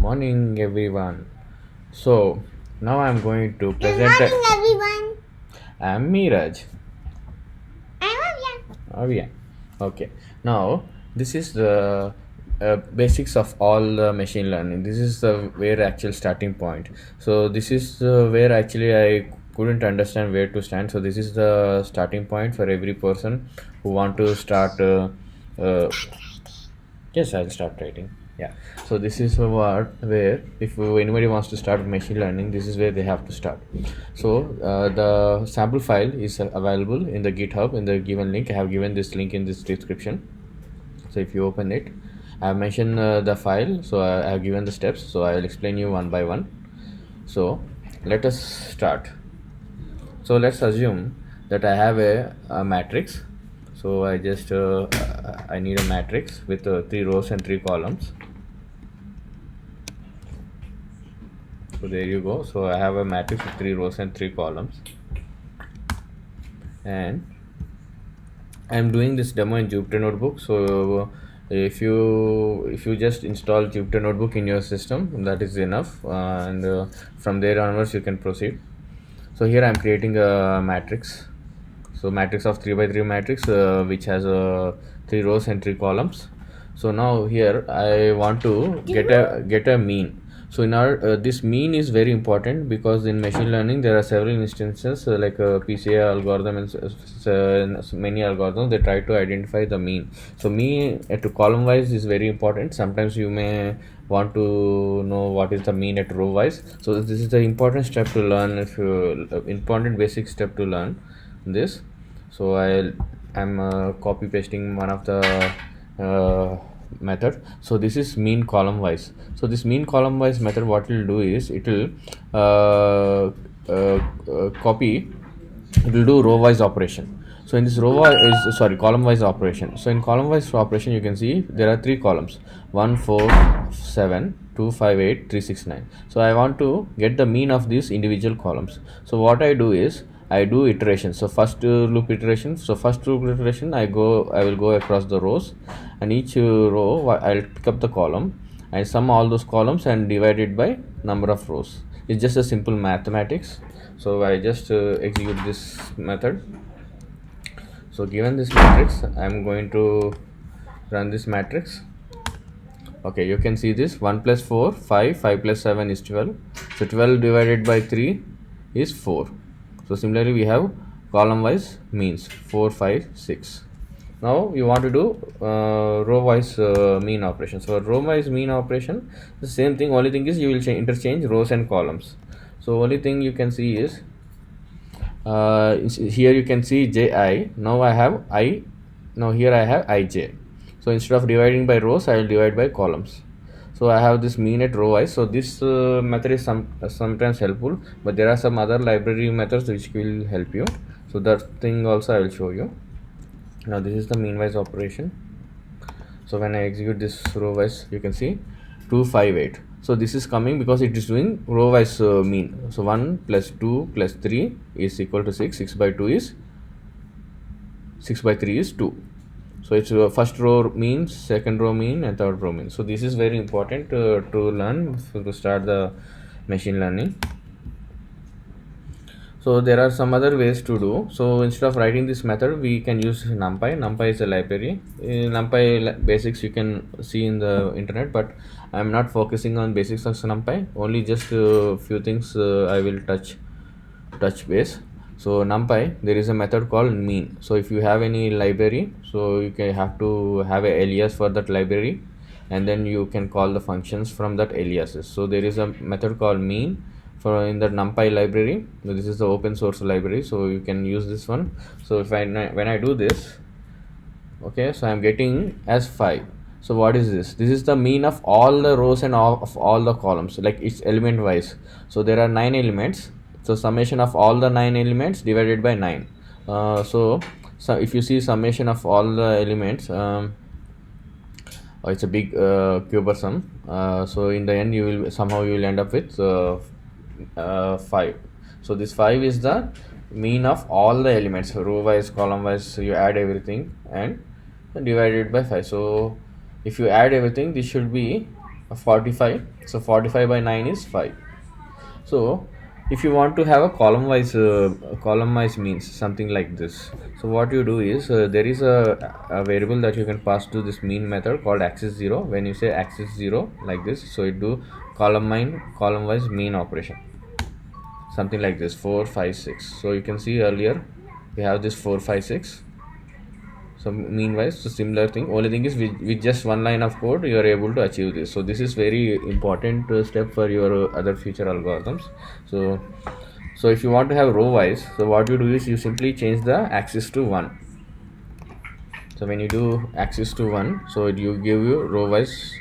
morning, everyone. So now I'm going to Good present. morning, everyone. I'm Meeraj. I'm Avya. Oh yeah. Okay. Now this is the basics of all machine learning. This is the where actual starting point. So this is where actually I couldn't understand where to stand. So this is the starting point for every person who want to start. Yes, I'll start writing. Yeah. So this is what where if anybody wants to start machine learning, this is where they have to start. So the sample file is available in the GitHub in the given link. I have given this link in this description. So if you open it, I have mentioned the file. So I have given the steps. So I will explain you one by one. So let us start. So let's assume that I have a matrix. So I need a matrix with 3 rows and 3 columns. So there you go. So I have a matrix with 3 rows and 3 columns, and I'm doing this demo in Jupyter Notebook. So if you just install Jupyter Notebook in your system, that is enough, and from there onwards you can proceed. So here I'm creating a matrix. So matrix of 3 by 3 matrix, which has 3 rows and 3 columns. So now here I want to get a mean. So in our this mean is very important because in machine learning there are several instances like PCA algorithm and many algorithms they try to identify the mean. So mean at column wise is very important. Sometimes you may want to know what is the mean at row wise. So this is the important step to learn. If you important basic step to learn this. So I'm copy pasting one of the method. So this is mean column wise. So this mean column wise method, what will do is it will copy, it will do row wise operation. So in this column wise operation. So in column wise operation you can see there are 3 columns: 1 4 7 2 5 8 3 6 9. So I want to get the mean of these individual columns. So what I do is I do iteration. So first loop iteration. So first loop iteration I will go across the rows, and each row I'll pick up the column and sum all those columns and divide it by number of rows. It's just a simple mathematics. So I just execute this method. So given this matrix, I'm going to run this matrix. Okay, you can see this 1 plus 4 5, 5 plus 7 is 12. So 12 divided by 3 is 4. So similarly we have column wise means 4 5 6. Now you want to do row wise mean operation. So row wise mean operation, the same thing, only thing is you will interchange rows and columns. So only thing you can see is here you can see ji. Now I have I. Now here I have ij. So instead of dividing by rows, I will divide by columns. So I have this mean at row wise. So this method is sometimes helpful, but there are some other library methods which will help you. So that thing also I will show you. Now this is the mean wise operation. So when I execute this row wise, you can see 2 5 8. So this is coming because it is doing row wise mean. So 1 plus 2 plus 3 is equal to 6. 6 by 2 is 6 by 3 is 2. So it's first row mean, second row mean, and third row mean. So this is very important to learn to start the machine learning. So there are some other ways to do. So instead of writing this method, we can use Numpy. Numpy is a library. Numpy basics you can see in the internet, but I'm not focusing on basics of Numpy. Only just a few things I will touch base. So Numpy, there is a method called mean. So if you have any library, so you can have to have a alias for that library, and then you can call the functions from that aliases. So there is a method called mean for in the Numpy library. This is the open source library, so you can use this one. So if when I do this, okay, so I'm getting as 5. So what is this? This is the mean of all the rows and of all the columns, like it's element wise. So there are 9 elements. So summation of all the 9 elements divided by 9. So if you see summation of all the elements, it's a big cubism. So in the end you will end up with 5. So this 5 is the mean of all the elements, row wise, column wise. So you add everything and divide it by 5. So if you add everything, this should be 45. So 45 by 9 is 5. So if you want to have a column wise means something like this. So what you do is there is a variable that you can pass to this mean method called axis 0. When you say axis 0 like this, so it do column wise mean operation, something like this, 4 5 6. So you can see earlier we have this 4 5 6. So meanwhile, so similar thing, only thing is with just one line of code you are able to achieve this. So this is very important step for your other future algorithms. So if you want to have row wise, so what you do is you simply change the axis to 1. So when you do axis to 1, so it you give you row wise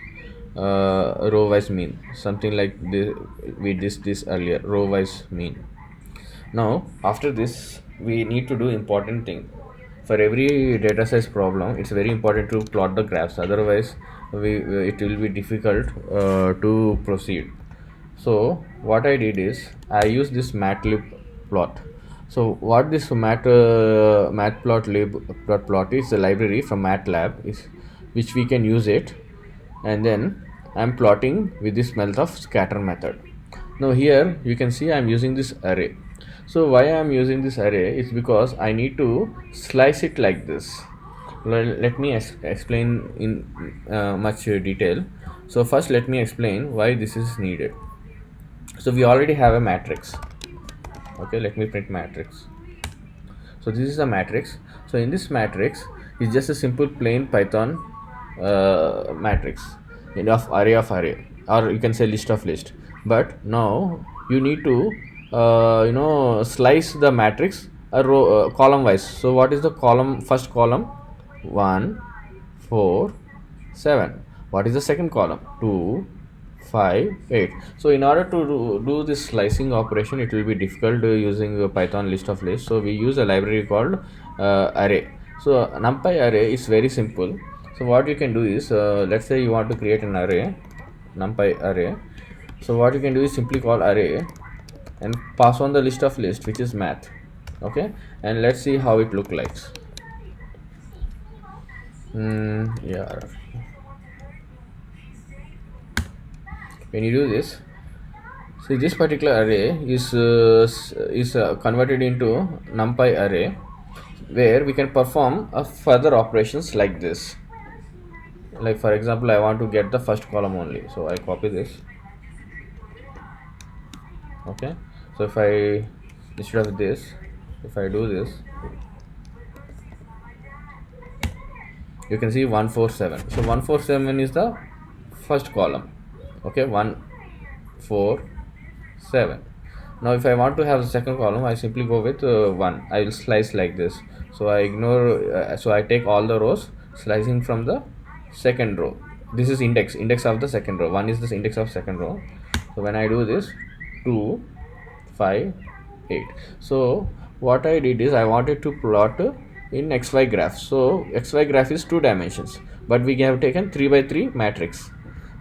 mean, something like this. We did this earlier, row wise mean. Now after this we need to do important thing. For every data size problem, it's very important to plot the graphs, otherwise it will be difficult to proceed. So what I did is I use this Matlab plot. So what this matplotlib plot is, a library from Matlab is which we can use it, and then I'm plotting with this Matlab scatter method. Now here you can see I'm using this array. So why I'm using this array is because I need to slice it like this. Let me explain in much detail. So first let me explain why this is needed. So we already have a matrix. Okay, let me print matrix. So this is a matrix. So in this matrix is just a simple plain Python matrix of array, or you can say list of list. But now you need to slice the matrix a row column wise. So what is the first column? 1 4 7. What is the second column? 2 5 8. So in order to do this slicing operation, it will be difficult using a Python list of lists. So we use a library called array. So Numpy array is very simple. So what you can do is let's say you want to create an array, Numpy array. So what you can do is simply call array and pass on the list of list, which is math. Okay, and let's see how it look like. Yeah, when you do this, see this particular array is converted into Numpy array, where we can perform further operations like this. Like for example, I want to get the first column only, so I copy this. Okay, so if I, instead of this, if I do this, you can see 147. So 147 is the first column. Okay, 1 4 7. Now if I want to have the second column, I simply go with 1. I will slice like this. So I ignore, so I take all the rows, slicing from the second row. This is index of the second row. 1 is the index of second row. So when I do this, 2 5 8. So what I did is I wanted to plot in XY graph. So XY graph is 2 dimensions, but we have taken 3 by 3 matrix.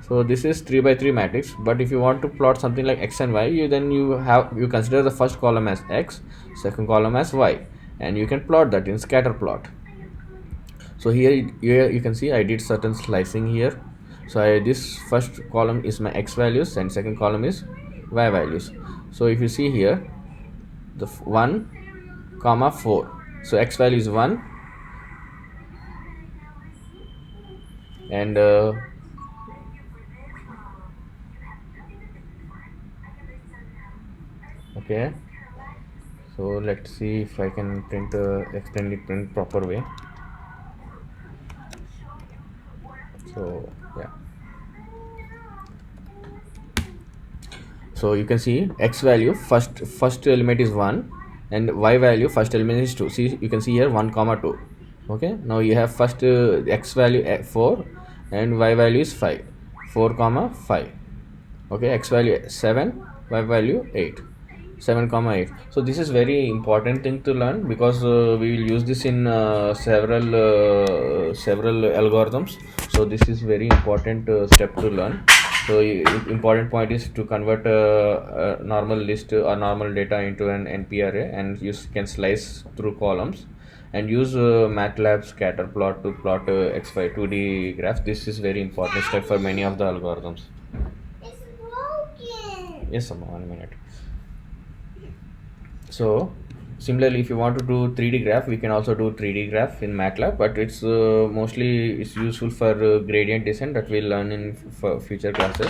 So this is 3 by 3 matrix. But if you want to plot something like x and y, you consider the first column as x, second column as y, and you can plot that in scatter plot. So here you can see I did certain slicing here. So this first column is my x values and second column is y values. So if you see here, the 1 comma 4, so x value is 1, and okay, so let's see if I can print extend it print proper way. So yeah, so you can see x value first element is 1 and y value first element is 2. See, you can see here 1 comma 2. Okay, now you have first x value 4 and y value is 5, 4 comma 5. Okay, x value 7, y value 8, 7 comma 8. So this is very important thing to learn, because we will use this in several algorithms. So this is very important step to learn. So important point is to convert a normal list or normal data into an NP array, and you can slice through columns and use Matlab scatter plot to plot XY 2D graph. This is very important step for many of the algorithms. Yes, Amma, 1 minute. So similarly, if you want to do 3D graph, we can also do 3D graph in Matlab, but it's mostly it's useful for gradient descent that we'll learn in future classes.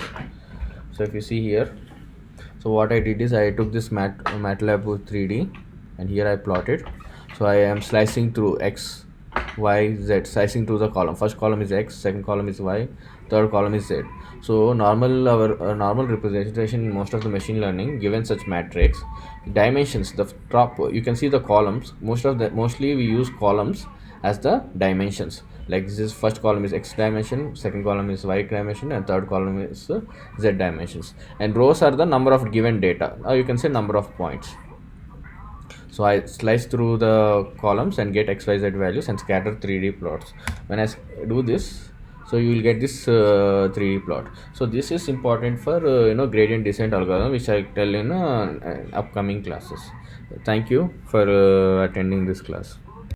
So if you see here, so what I did is I took this Matlab 3D and here I plotted. So I am slicing through X, Y, Z, slicing through the column. First column is X, second column is Y, third column is Z. So our normal representation in most of the machine learning, given such matrix dimensions, the top you can see the columns. Mostly we use columns as the dimensions. Like this is first column is X dimension, second column is Y dimension, and third column is Z dimensions. And rows are the number of given data, or you can say number of points. So I slice through the columns and get XYZ values and scatter 3D plots. When I do this, so you will get this 3D plot. So this is important for gradient descent algorithm, which I tell in upcoming classes. Thank you for attending this class.